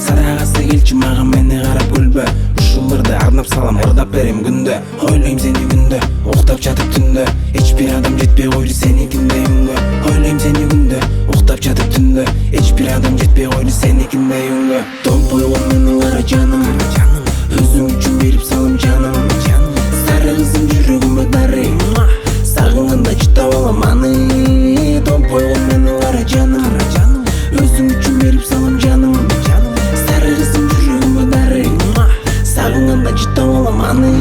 Сарагасы келчи мага мени карап күлбө. Ушуларды арнап салам ырдап берем күндө. Ойлойм сени күндө, уктап жатып түндө. Эч бир адам жетпей койду сеникиндей үнгө. Ойлойм сени күндө, уктап жатып түндө. Эч бир адам жетпей койду сеникиндей үнгө. Томпойгон менин кара жаным, өзүң үчүн берип салам жаным. Сары кызым жүрөгүмө дарый, сагынганда жыттап алам аны. Томпойгон менин кара жаным, өзүң үчүн берип салам жаным. Сары кызым жүрөгүмө дарый, сагынганда жыттап алам аны.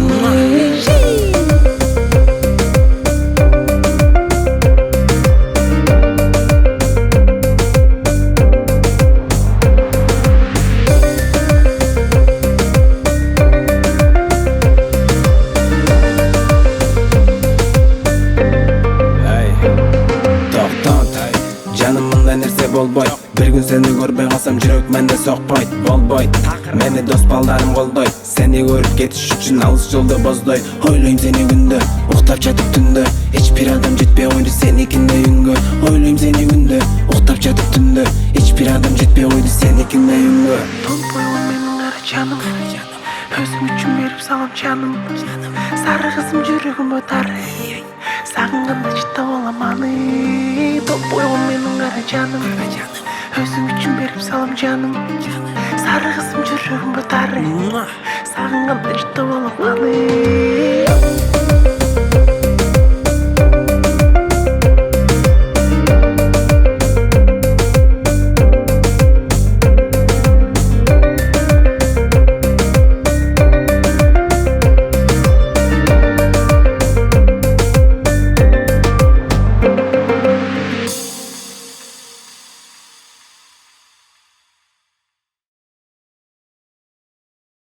Жаным мындай нерсе болбойт. Бир күн сени көрбөй калсам жүрөк менде сокпойт. Болбойт, мени дос балдарым колдойт. Сени көрүп кетиш үчүн алыс жолду боздойт. Ойлойм сени күндө, уктап жатып түндө. Эч бир адам жетпей койду сеникиндей үнгө. Ойлойм сени күндө, уктап жатып түндө. Эч бир адам жетпей койду сеникиндей үнгө. Томпойгон менин кара жаным, өзүң үчүн берип салам жаным. Сары кызым жүрөгүмө дарый, сагынганда жыттап алам аны. Томпойгон менин кара жаным, өзүң үчүн берип салам жаным. Сары кызым жүрөгүмө дарый, сагынганда жыттап алам аны.